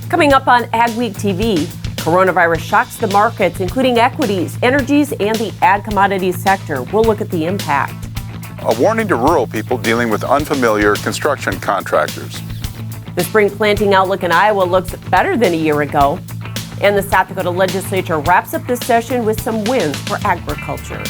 Coming up on AgweekTV, coronavirus shocks the markets, including equities, energies, and the ag commodities sector. We'll look at the impact. A warning to rural people dealing with unfamiliar construction contractors. The spring planting outlook in Iowa looks better than a year ago. And the South Dakota legislature wraps up this session with some wins for agriculture.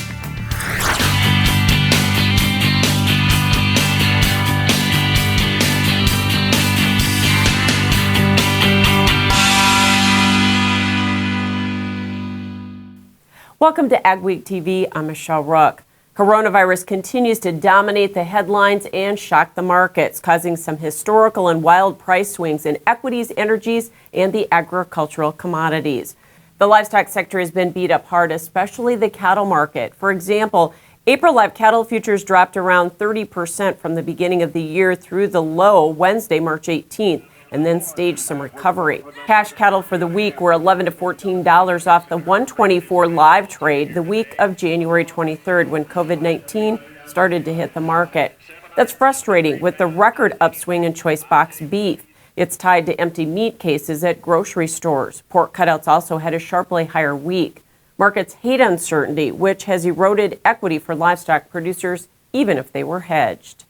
Welcome to AgweekTV. I'm Michelle Rook. Coronavirus continues to dominate the headlines and shock the markets, causing some historical and wild price swings in equities, energies, and the agricultural commodities. The livestock sector has been beat up hard, especially the cattle market. For example, April live cattle futures dropped around 30% from the beginning of the year through the low Wednesday, March 18th. And then staged some recovery. Cash cattle for the week were $11 to $14 off the 124 live trade the week of January 23rd when COVID-19 started to hit the market. That's frustrating with the record upswing in choice box beef. It's tied to empty meat cases at grocery stores. Pork cutouts also had a sharply higher week. Markets hate uncertainty, which has eroded equity for livestock producers, even if they were hedged.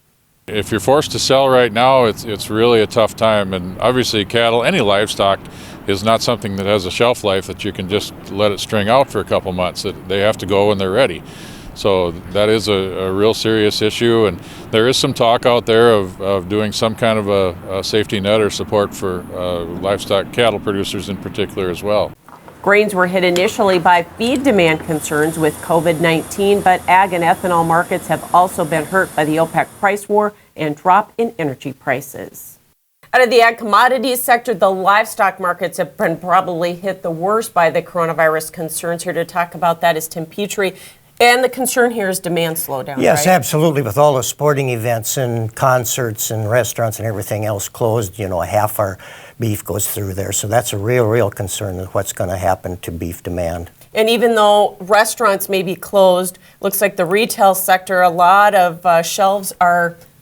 If you're forced to sell right now, it's really a tough time. And obviously cattle, any livestock, is not something that has a shelf life that you can just let it string out for a couple months. They have to go when they're ready. So that is a real serious issue. And there is some talk out there of doing some kind of a safety net or support for livestock cattle producers in particular as well. Grains were hit initially by feed demand concerns with COVID-19, but ag and ethanol markets have also been hurt by the OPEC price war and drop in energy prices. Out of the ag commodities sector, the livestock markets have been probably hit the worst by the coronavirus concerns. Here to talk about that is Tim Petrie. And the concern here is demand slowdown. Yes, right? Absolutely. With all the sporting events and concerts and restaurants and everything else closed, half our beef goes through there. So that's a real concern of what's going to happen to beef demand. And even though restaurants may be closed, looks like the retail sector, a lot of shelves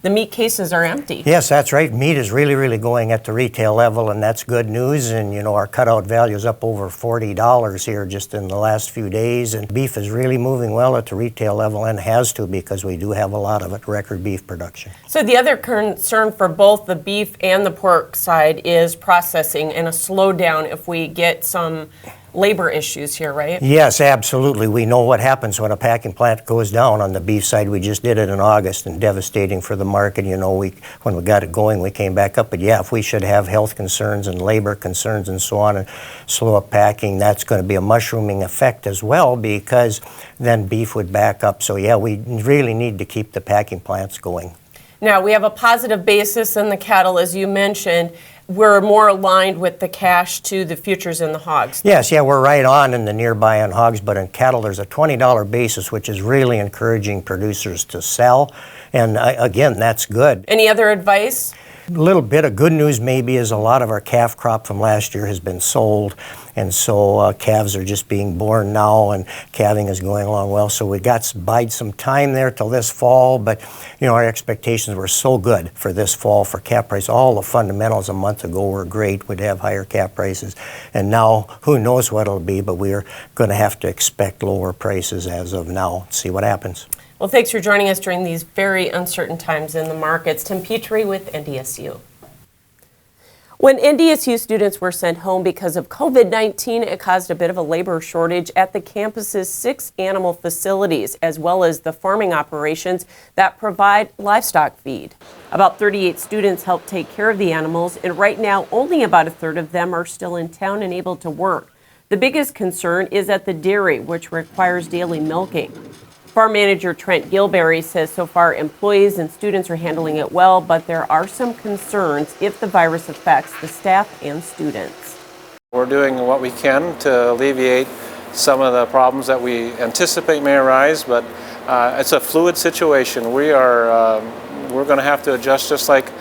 the meat cases are empty. Yes, that's right. Meat is really going at the retail level, and that's good news. And, our cutout value is up over $40 here just in the last few days. And beef is really moving well at the retail level and has to because we do have a lot of it, record beef production. So the other concern for both the beef and the pork side is processing and a slowdown if we get some labor issues here, right? Yes, absolutely. We know what happens when a packing plant goes down. On the beef side, we just did it in August, and devastating for the market. When we got it going, we came back up. But yeah, if we should have health concerns and labor concerns and so on and slow up packing, that's going to be a mushrooming effect as well because then beef would back up. So yeah, we really need to keep the packing plants going. Now, we have a positive basis in the cattle, as you mentioned. We're more aligned with the cash to the futures in the hogs. Yes, we're right on in the nearby on hogs, but in cattle there's a $20 basis, which is really encouraging producers to sell. And again, that's good. Any other advice? A little bit of good news maybe is a lot of our calf crop from last year has been sold, and so calves are just being born now, and calving is going along well. So we got to bide some time there till this fall, but our expectations were so good for this fall for calf price. All the fundamentals a month ago were great. We'd have higher calf prices, and now who knows what it'll be, but we're going to have to expect lower prices as of now. See what happens. Well, thanks for joining us during these very uncertain times in the markets. Tim Petrie with NDSU. When NDSU students were sent home because of COVID-19, it caused a bit of a labor shortage at the campus's 6 animal facilities, as well as the farming operations that provide livestock feed. About 38 students help take care of the animals, and right now only about a third of them are still in town and able to work. The biggest concern is at the dairy, which requires daily milking. Farm manager Trent Gilberry says so far employees and students are handling it well, but there are some concerns if the virus affects the staff and students. We're doing what we can to alleviate some of the problems that we anticipate may arise, but it's a fluid situation. We're going to have to adjust just like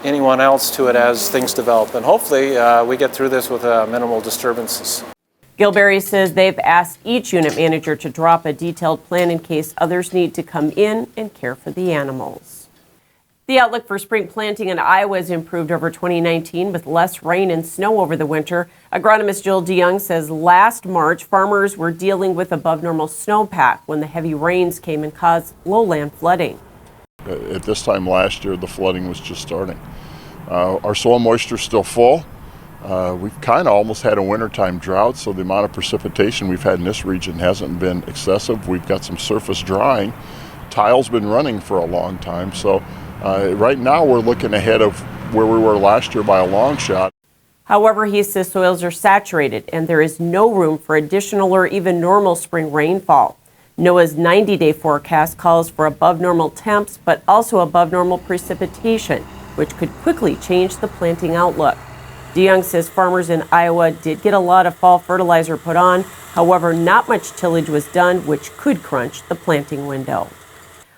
anyone else to it as things develop, and hopefully we get through this with minimal disturbances. Gilberry says they've asked each unit manager to drop a detailed plan in case others need to come in and care for the animals. The outlook for spring planting in Iowa has improved over 2019 with less rain and snow over the winter. Agronomist Joel DeYoung says last March, farmers were dealing with above normal snowpack when the heavy rains came and caused lowland flooding. At this time last year, the flooding was just starting. Our soil moisture is still full. We've kind of almost had a wintertime drought, so the amount of precipitation we've had in this region hasn't been excessive. We've got some surface drying. Tile's been running for a long time, so right now we're looking ahead of where we were last year by a long shot. However, he says soils are saturated and there is no room for additional or even normal spring rainfall. NOAA's 90-day forecast calls for above normal temps, but also above normal precipitation, which could quickly change the planting outlook. DeYoung says farmers in Iowa did get a lot of fall fertilizer put on. However, not much tillage was done, which could crunch the planting window.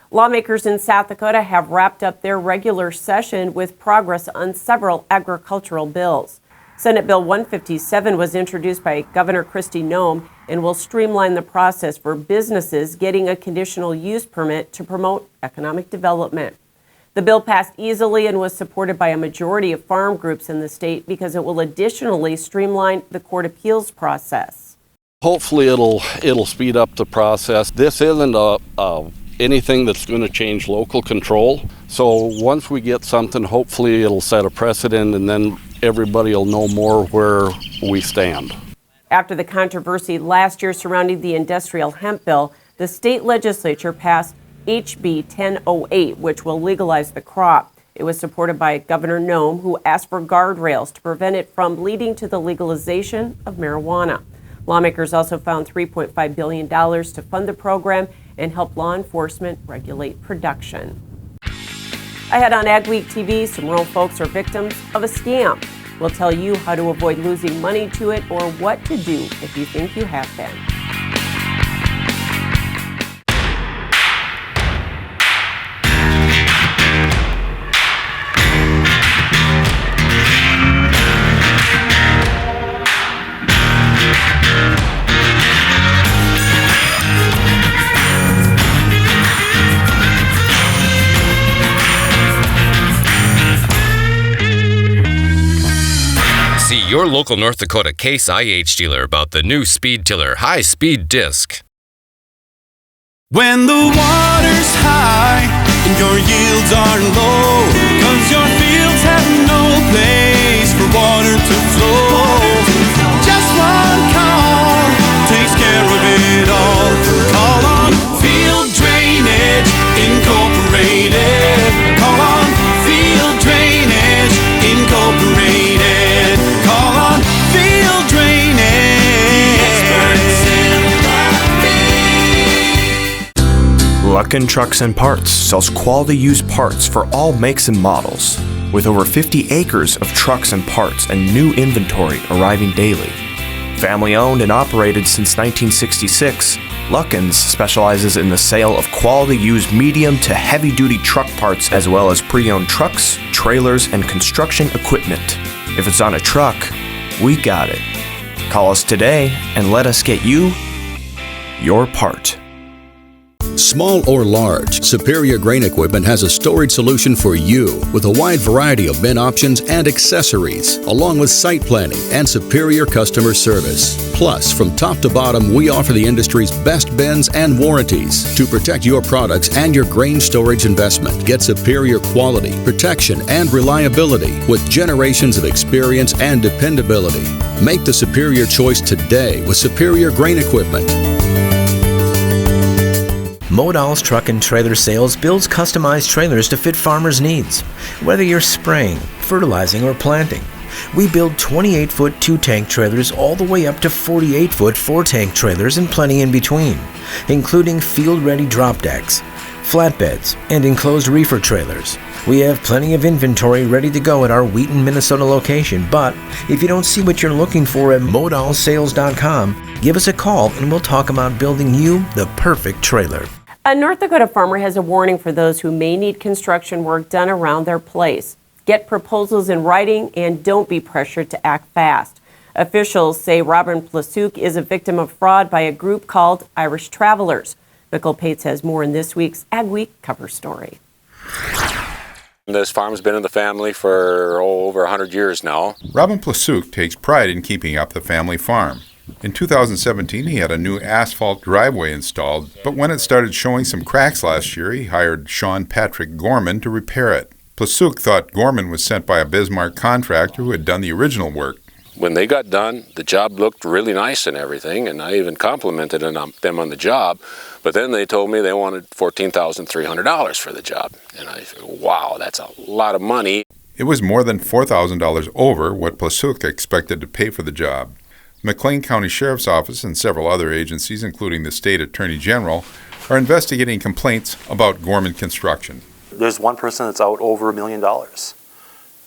Lawmakers in South Dakota have wrapped up their regular session with progress on several agricultural bills. Senate Bill 157 was introduced by Governor Kristi Noem and will streamline the process for businesses getting a conditional use permit to promote economic development. The bill passed easily and was supported by a majority of farm groups in the state because it will additionally streamline the court appeals process. Hopefully it'll speed up the process. This isn't anything that's going to change local control. So once we get something, hopefully it'll set a precedent and then everybody will know more where we stand. After the controversy last year surrounding the industrial hemp bill, the state legislature passed HB 1008, which will legalize the crop. It was supported by Governor Noem, who asked for guardrails to prevent it from leading to the legalization of marijuana. Lawmakers also found $3.5 billion to fund the program and help law enforcement regulate production. Ahead on AgweekTV, some rural folks are victims of a scam. We'll tell you how to avoid losing money to it or what to do if you think you have been. See your local North Dakota Case IH dealer about the new Speed Tiller high-speed disc. When the water's high and your yields are low, 'cause your fields have no place for water to flow, just one call takes care of it all. Call on Field Drainage Incorporated. Call on Field Drainage Incorporated. Call on Field Drainage. Experts in the Luckin Trucks and Parts sells quality used parts for all makes and models. With over 50 acres of trucks and parts and new inventory arriving daily. Family owned and operated since 1966, Luckin's specializes in the sale of quality used medium to heavy duty truck parts as well as pre-owned trucks, trailers, and construction equipment. If it's on a truck, we got it. Call us today and let us get you your part. Small or large, Superior Grain Equipment has a storage solution for you with a wide variety of bin options and accessories, along with site planning and superior customer service. Plus, from top to bottom, we offer the industry's best bins and warranties to protect your products and your grain storage investment. Get superior quality, protection, and reliability with generations of experience and dependability. Make the superior choice today with Superior Grain Equipment. Modal's Truck and Trailer Sales builds customized trailers to fit farmers' needs. Whether you're spraying, fertilizing, or planting, we build 28-foot 2-tank trailers all the way up to 48-foot 4-tank trailers and plenty in between, including field-ready drop decks, flatbeds, and enclosed reefer trailers. We have plenty of inventory ready to go at our Wheaton, Minnesota location, but if you don't see what you're looking for at modalsales.com, give us a call and we'll talk about building you the perfect trailer. A North Dakota farmer has a warning for those who may need construction work done around their place. Get proposals in writing and don't be pressured to act fast. Officials say Robin Plasuk is a victim of fraud by a group called Irish Travelers. Nicole Pates has more in this week's AgWeek cover story. This farm's been in the family for over 100 years now. Robin Plasuk takes pride in keeping up the family farm. In 2017, he had a new asphalt driveway installed, but when it started showing some cracks last year, he hired Sean Patrick Gorman to repair it. Plasuk thought Gorman was sent by a Bismarck contractor who had done the original work. When they got done, the job looked really nice and everything, and I even complimented them on the job. But then they told me they wanted $14,300 for the job. And I said, wow, that's a lot of money. It was more than $4,000 over what Plasuk expected to pay for the job. McLean County Sheriff's Office and several other agencies, including the State Attorney General, are investigating complaints about Gorman Construction. There's one person that's out over $1 million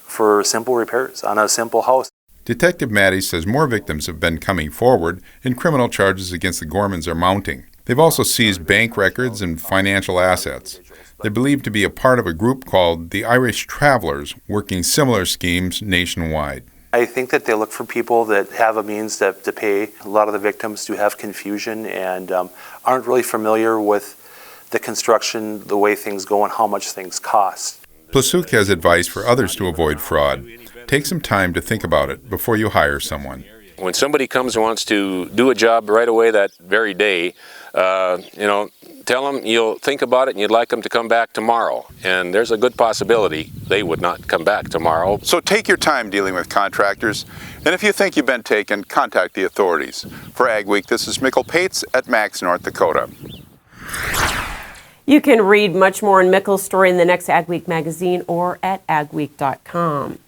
for simple repairs on a simple house. Detective Maddie says more victims have been coming forward and criminal charges against the Gormans are mounting. They've also seized bank records and financial assets. They're believed to be a part of a group called the Irish Travelers, working similar schemes nationwide. I think that they look for people that have a means to pay. A lot of the victims do have confusion and aren't really familiar with the construction, the way things go, and how much things cost. Plasuk has advice for others to avoid fraud. Take some time to think about it before you hire someone. When somebody comes and wants to do a job right away that very day, tell them you'll think about it and you'd like them to come back tomorrow. And there's a good possibility they would not come back tomorrow. So take your time dealing with contractors, and if you think you've been taken, contact the authorities. For AgWeek, this is Mickle Pates at Max, North Dakota. You can read much more in Mickle's story in the next AgWeek magazine or at agweek.com.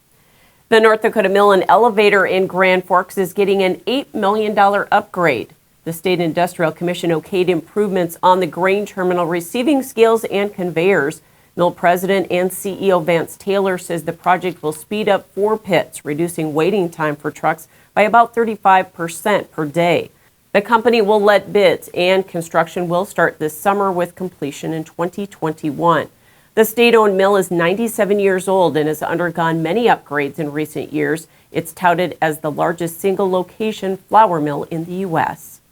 The North Dakota Mill and Elevator in Grand Forks is getting an $8 million upgrade. The State Industrial Commission okayed improvements on the grain terminal receiving scales and conveyors. Mill President and CEO Vance Taylor says the project will speed up 4 pits, reducing waiting time for trucks by about 35% per day. The company will let bids, and construction will start this summer with completion in 2021. The state-owned mill is 97 years old and has undergone many upgrades in recent years. It's touted as the largest single-location flour mill in the U.S.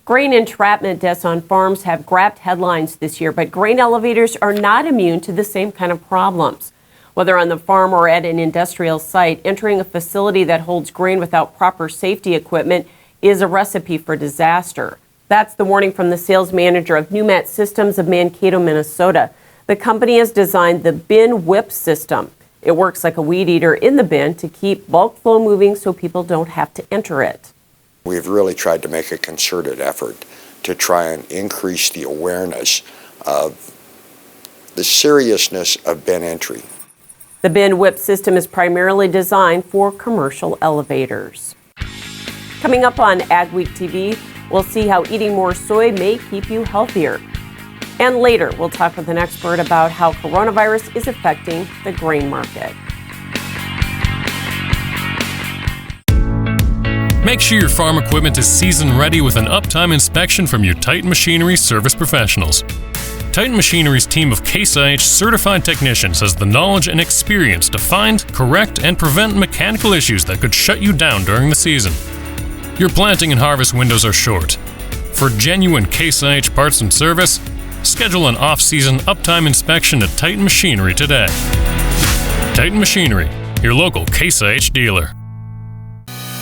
Grain entrapment deaths on farms have grabbed headlines this year, but grain elevators are not immune to the same kind of problems. Whether on the farm or at an industrial site, entering a facility that holds grain without proper safety equipment is a recipe for disaster. That's the warning from the sales manager of Newmat Systems of Mankato, Minnesota. The company has designed the bin whip system. It works like a weed eater in the bin to keep bulk flow moving so people don't have to enter it. We've really tried to make a concerted effort to try and increase the awareness of the seriousness of bin entry. The bin whip system is primarily designed for commercial elevators. Coming up on AgWeek TV, we'll see how eating more soy may keep you healthier. And later, we'll talk with an expert about how coronavirus is affecting the grain market. Make sure your farm equipment is season ready with an uptime inspection from your Titan Machinery service professionals. Titan Machinery's team of Case IH certified technicians has the knowledge and experience to find, correct, and prevent mechanical issues that could shut you down during the season. Your planting and harvest windows are short. For genuine Case IH parts and service, schedule an off-season uptime inspection at Titan Machinery today. Titan Machinery, your local Case IH dealer.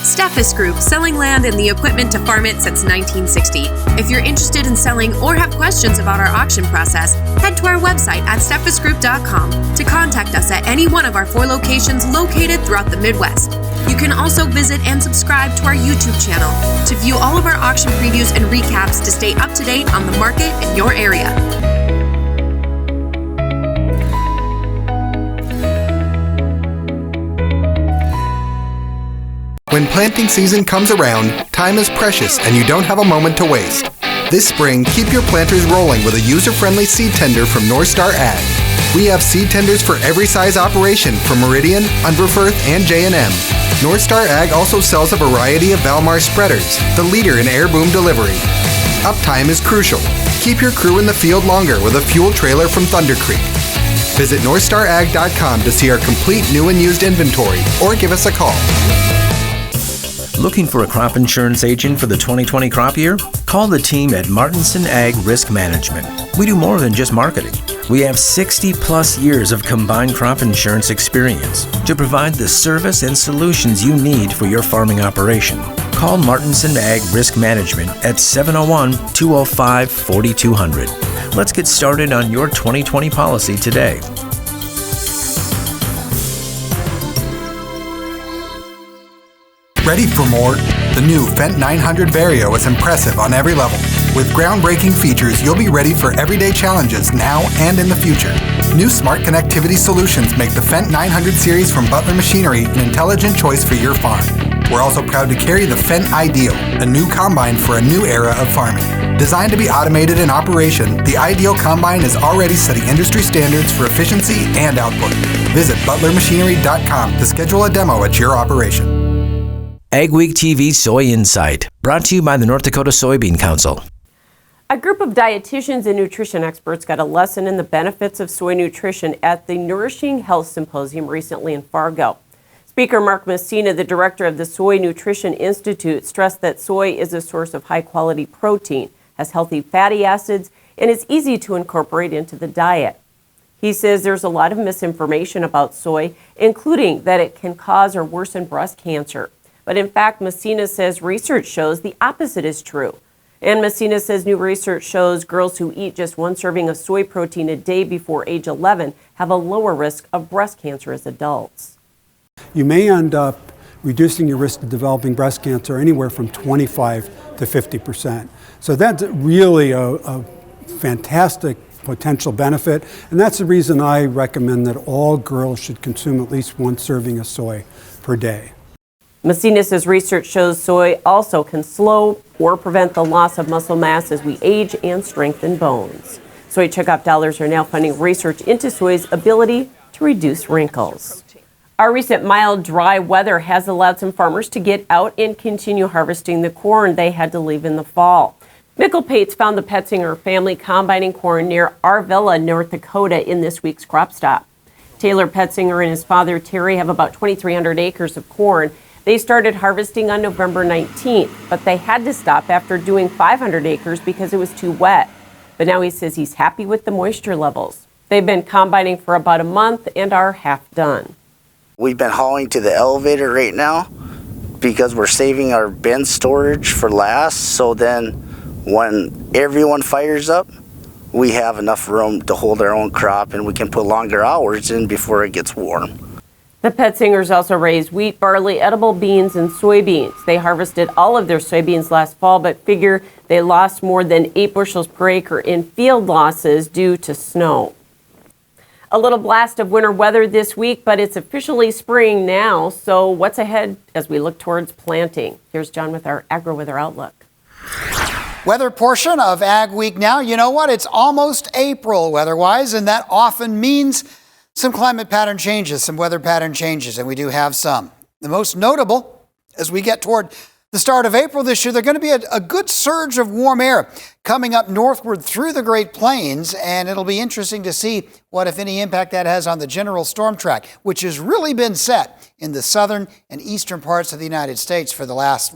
Steffes Group, selling land and the equipment to farm it since 1960. If you're interested in selling or have questions about our auction process, head to our website at steffesgroup.com to contact us at any one of our 4 locations located throughout the Midwest. You can also visit and subscribe to our YouTube channel to view all of our auction previews and recaps to stay up to date on the market in your area. When planting season comes around, time is precious and you don't have a moment to waste. This spring, keep your planters rolling with a user-friendly seed tender from North Star Ag. We have seed tenders for every size operation from Meridian, Unverferth, and J&M. North Star Ag also sells a variety of Valmar spreaders, the leader in air boom delivery. Uptime is crucial. Keep your crew in the field longer with a fuel trailer from Thunder Creek. Visit NorthstarAg.com to see our complete new and used inventory or give us a call. Looking for a crop insurance agent for the 2020 crop year? Call the team at Martinson Ag Risk Management. We do more than just marketing. We have 60 plus years of combined crop insurance experience to provide the service and solutions you need for your farming operation. Call Martinson Ag Risk Management at 701-205-4200. Let's get started on your 2020 policy today. Ready for more? The new Fendt 900 Vario is impressive on every level. With groundbreaking features, you'll be ready for everyday challenges now and in the future. New smart connectivity solutions make the Fendt 900 series from Butler Machinery an intelligent choice for your farm. We're also proud to carry the Fendt Ideal, a new combine for a new era of farming. Designed to be automated in operation, the Ideal combine is already setting industry standards for efficiency and output. Visit butlermachinery.com to schedule a demo at your operation. AgweekTV Soy Insight, brought to you by the North Dakota Soybean Council. A group of dietitians and nutrition experts got a lesson in the benefits of soy nutrition at the Nourishing Health Symposium recently in Fargo. Speaker Mark Messina, the director of the Soy Nutrition Institute, stressed that soy is a source of high-quality protein, has healthy fatty acids, and is easy to incorporate into the diet. He says there's a lot of misinformation about soy, including that it can cause or worsen breast cancer. But in fact, Messina says research shows the opposite is true. And Messina says new research shows girls who eat just one serving of soy protein a day before age 11 have a lower risk of breast cancer as adults. You may end up reducing your risk of developing breast cancer anywhere from 25 to 50%. So that's really a fantastic potential benefit, and that's the reason I recommend that all girls should consume at least one serving of soy per day. Messina says research shows soy also can slow or prevent the loss of muscle mass as we age and strengthen bones. Soy checkoff dollars are now funding research into soy's ability to reduce wrinkles. Our recent mild, dry weather has allowed some farmers to get out and continue harvesting the corn they had to leave in the fall. Mikkel Pates found the Petzinger family combining corn near Arvilla, North Dakota in this week's crop stop. Taylor Petzinger and his father Terry have about 2,300 acres of corn. They started harvesting on November 19th, but they had to stop after doing 500 acres because it was too wet. But now he says he's happy with the moisture levels. They've been combining for about a month and are half done. We've been hauling to the elevator right now because we're saving our bin storage for last. So then when everyone fires up, we have enough room to hold our own crop and we can put longer hours in before it gets warm. The Petzingers also raise wheat, barley, edible beans, and soybeans. They harvested all of their soybeans last fall, but figure they lost more than 8 bushels per acre in field losses due to snow. A little blast of winter weather this week, but it's officially spring now. So what's ahead as we look towards planting? Here's John with our AgriWeather Outlook. Weather portion of Ag Week now. You know what? It's almost April weather-wise, and that often means some climate pattern changes, some weather pattern changes, and we do have some. The most notable, as we get toward the start of April this year, there's going to be a good surge of warm air coming up northward through the Great Plains, and it'll be interesting to see what, if any, impact that has on the general storm track, which has really been set in the southern and eastern parts of the United States for the last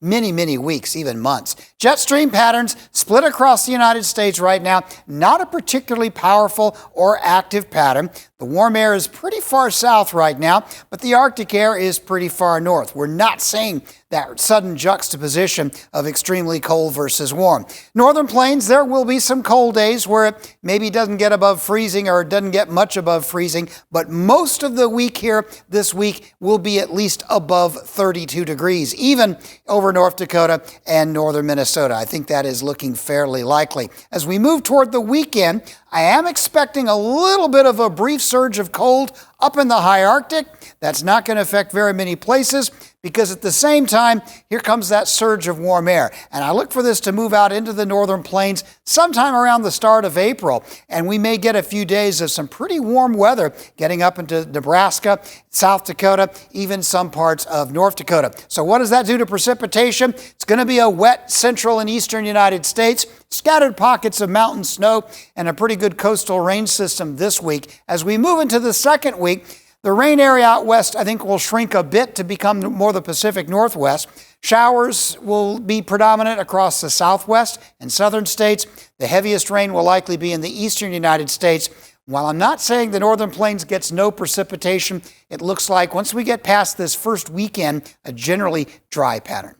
many weeks, even months. Jet stream patterns split across the United States right now. Not a particularly powerful or active pattern. The warm air is pretty far south right now, but the Arctic air is pretty far north. We're not seeing that sudden juxtaposition of extremely cold versus warm. Northern plains, there will be some cold days where it maybe doesn't get above freezing or it doesn't get much above freezing, but most of the week here this week will be at least above 32 degrees, even over North Dakota and northern Minnesota. I think that is looking fairly likely. As we move toward the weekend, I am expecting a little bit of a brief surge of cold up in the high Arctic. That's not going to affect very many places because at the same time, here comes that surge of warm air. And I look for this to move out into the northern plains sometime around the start of April. And we may get a few days of some pretty warm weather getting up into Nebraska, South Dakota, even some parts of North Dakota. So what does that do to precipitation? It's going to be a wet central and eastern United States, scattered pockets of mountain snow, and a pretty good coastal rain system this week. As we move into the second week, The rain area out west, I think, will shrink a bit to become more the Pacific Northwest. Showers will be predominant across the southwest and southern states. The heaviest rain will likely be in the eastern United States. While I'm not saying the northern plains gets no precipitation, it looks like once we get past this first weekend, a generally dry pattern.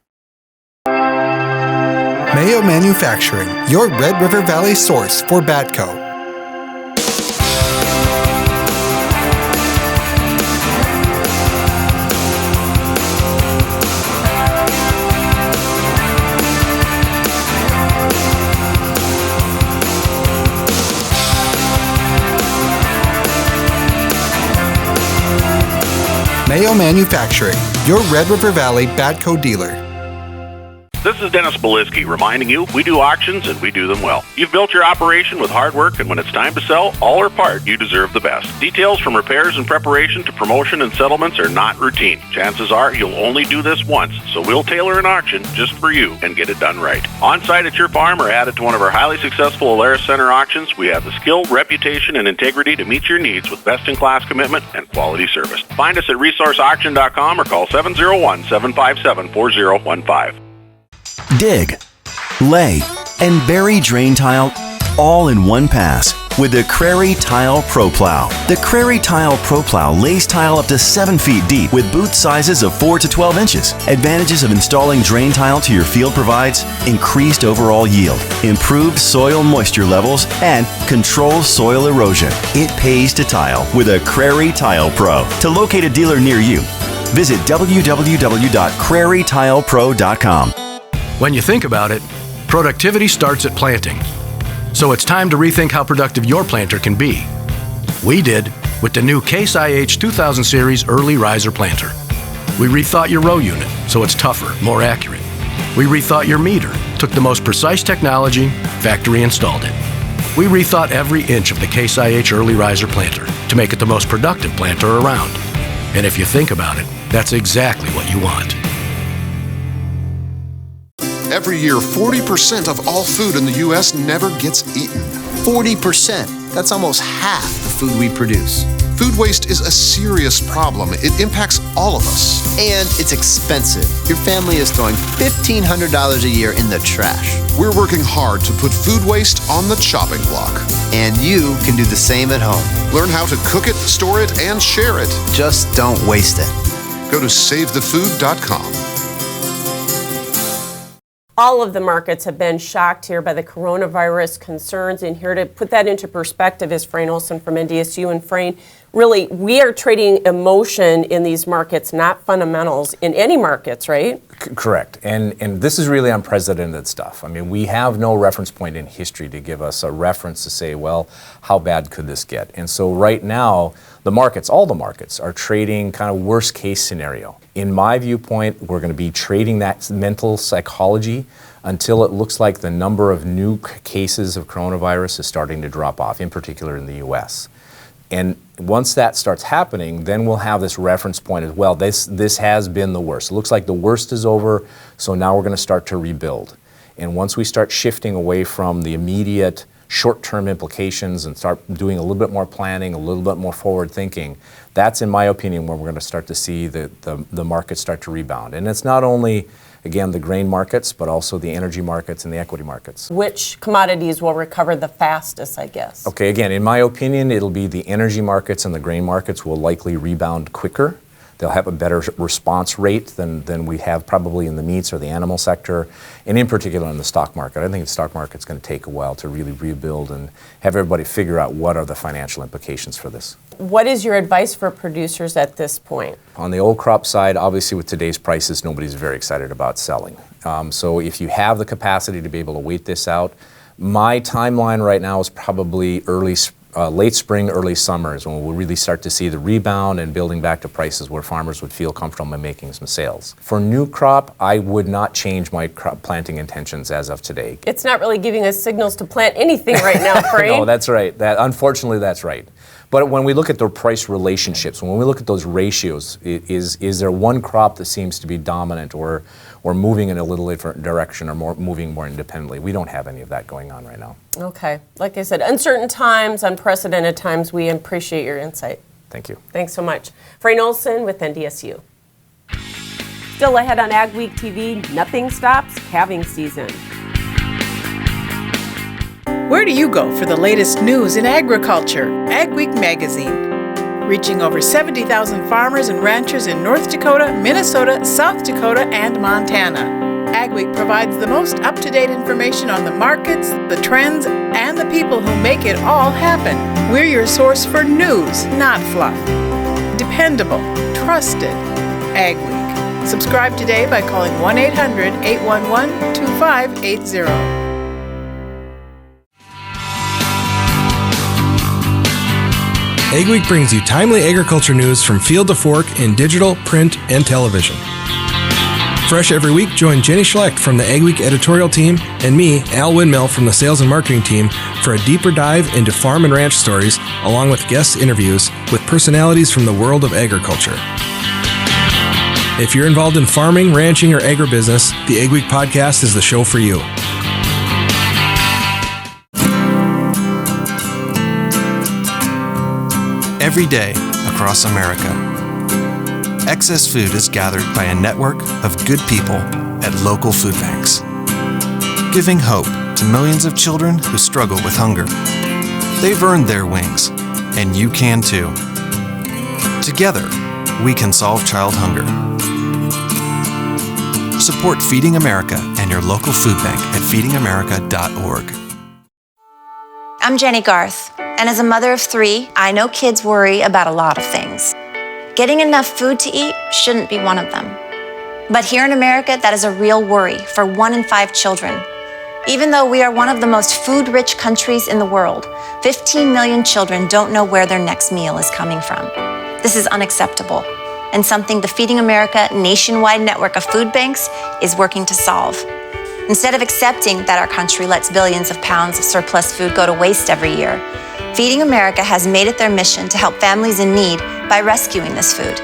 Mayo Manufacturing, your Red River Valley source for Batco. Mayo Manufacturing, your Red River Valley Batco dealer. This is Dennis Beliski reminding you we do auctions and we do them well. You've built your operation with hard work, and when it's time to sell, all or part, you deserve the best. Details from repairs and preparation to promotion and settlements are not routine. Chances are you'll only do this once, so we'll tailor an auction just for you and get it done right. On-site at your farm or added to one of our highly successful Alaris Center auctions, we have the skill, reputation, and integrity to meet your needs with best-in-class commitment and quality service. Find us at resourceauction.com or call 701-757-4015. Dig, lay, and bury drain tile all in one pass with the Crary Tile Pro Plow. The Crary Tile Pro Plow lays tile up to 7 feet deep with boot sizes of 4 to 12 inches. Advantages of installing drain tile to your field provides increased overall yield, improved soil moisture levels, and controls soil erosion. It pays to tile with a Crary Tile Pro. To locate a dealer near you, visit www.crarytilepro.com. When you think about it, productivity starts at planting. So it's time to rethink how productive your planter can be. We did with the new Case IH 2000 Series Early Riser Planter. We rethought your row unit so it's tougher, more accurate. We rethought your meter, took the most precise technology, factory installed it. We rethought every inch of the Case IH Early Riser Planter to make it the most productive planter around. And if you think about it, that's exactly what you want. Every year, 40% of all food in the U.S. never gets eaten. 40%. That's almost half the food we produce. Food waste is a serious problem. It impacts all of us. And it's expensive. Your family is throwing $1,500 a year in the trash. We're working hard to put food waste on the chopping block. And you can do the same at home. Learn how to cook it, store it, and share it. Just don't waste it. Go to SaveTheFood.com. All of the markets have been shocked here by the coronavirus concerns, and here to put that into perspective is Frayne Olson from NDSU. And Frayne, really, we are trading emotion in these markets, not fundamentals in any markets, right? Correct. And this is really unprecedented stuff. I mean, we have no reference point in history to give us a reference to say, well, how bad could this get? And so right now, the markets, all the markets, are trading kind of worst case scenario. In my viewpoint, we're going to be trading that mental psychology until it looks like the number of new cases of coronavirus is starting to drop off, in particular in the U.S. And once that starts happening, then we'll have this reference point as well. This has been the worst. It looks like the worst is over, so now we're going to start to rebuild. And once we start shifting away from the immediate short-term implications and start doing a little bit more planning, a little bit more forward thinking, that's, in my opinion, where we're going to start to see the markets start to rebound. And it's not only, again, the grain markets, but also the energy markets and the equity markets. Which commodities will recover the fastest, I guess? Okay, again, in my opinion, it'll be the energy markets and the grain markets will likely rebound quicker. They'll have a better response rate than we have probably in the meats or the animal sector, and in particular in the stock market. I think the stock market's going to take a while to really rebuild and have everybody figure out what are the financial implications for this. What is your advice for producers at this point? On the old crop side, obviously with today's prices, nobody's very excited about selling. So if you have the capacity to be able to wait this out, my timeline right now is probably late spring, early summer is when we'll really start to see the rebound and building back to prices where farmers would feel comfortable in making some sales. For new crop, I would not change my crop planting intentions as of today. It's not really giving us signals to plant anything right now, Frayne. No, that's right. Unfortunately, that's right. But when we look at the price relationships, when we look at those ratios, is there one crop that seems to be dominant or moving in a little different direction or moving more independently? We don't have any of that going on right now. Okay. Like I said, uncertain times, unprecedented times. We appreciate your insight. Thank you. Thanks so much. Frayne Olson with NDSU. Still ahead on AgweekTV, nothing stops calving season. Where do you go for the latest news in agriculture? AgWeek magazine. Reaching over 70,000 farmers and ranchers in North Dakota, Minnesota, South Dakota, and Montana. AgWeek provides the most up-to-date information on the markets, the trends, and the people who make it all happen. We're your source for news, not fluff. Dependable, trusted, AgWeek. Subscribe today by calling 1-800-811-2580. AgWeek brings you timely agriculture news from field to fork in digital, print, and television. Fresh every week, join Jenny Schlecht from the AgWeek editorial team and me, Al Windmill, from the sales and marketing team for a deeper dive into farm and ranch stories, along with guest interviews with personalities from the world of agriculture. If you're involved in farming, ranching, or agribusiness, the AgWeek podcast is the show for you. Every day across America, excess food is gathered by a network of good people at local food banks, giving hope to millions of children who struggle with hunger. They've earned their wings, and you can too. Together, we can solve child hunger. Support Feeding America and your local food bank at feedingamerica.org. I'm Jenny Garth, and as a mother of 3, I know kids worry about a lot of things. Getting enough food to eat shouldn't be one of them. But here in America, that is a real worry for 1 in 5 children. Even though we are one of the most food-rich countries in the world, 15 million children don't know where their next meal is coming from. This is unacceptable, and something the Feeding America nationwide network of food banks is working to solve. Instead of accepting that our country lets billions of pounds of surplus food go to waste every year, Feeding America has made it their mission to help families in need by rescuing this food.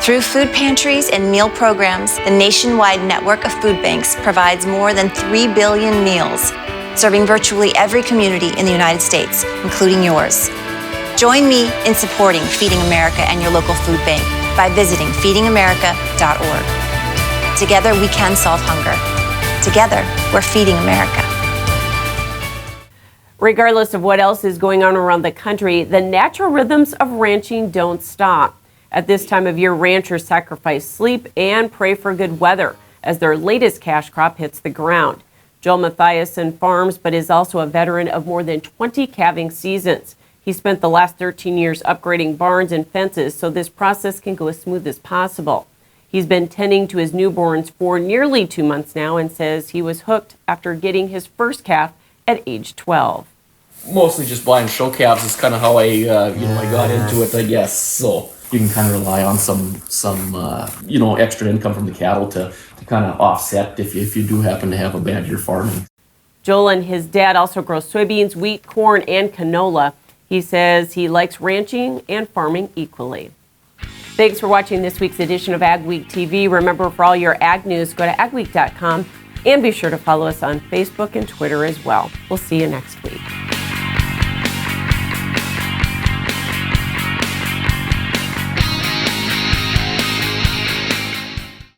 Through food pantries and meal programs, the nationwide network of food banks provides more than 3 billion meals, serving virtually every community in the United States, including yours. Join me in supporting Feeding America and your local food bank by visiting feedingamerica.org. Together we can solve hunger. Together, we're feeding America. Regardless of what else is going on around the country, the natural rhythms of ranching don't stop. At this time of year, ranchers sacrifice sleep and pray for good weather as their latest cash crop hits the ground. Joel Mathiasen farms, but is also a veteran of more than 20 calving seasons. He spent the last 13 years upgrading barns and fences so this process can go as smooth as possible. He's been tending to his newborns for nearly 2 months now and says he was hooked after getting his first calf at age 12. Mostly just buying show calves is kind of how I got into it, I guess. So you can kind of rely on some extra income from the cattle to kind of offset if you do happen to have a bad year farming. Joel and his dad also grow soybeans, wheat, corn, and canola. He says he likes ranching and farming equally. Thanks for watching this week's edition of AgweekTV. Remember, for all your ag news, go to agweek.com and be sure to follow us on Facebook and Twitter as well. We'll see you next week.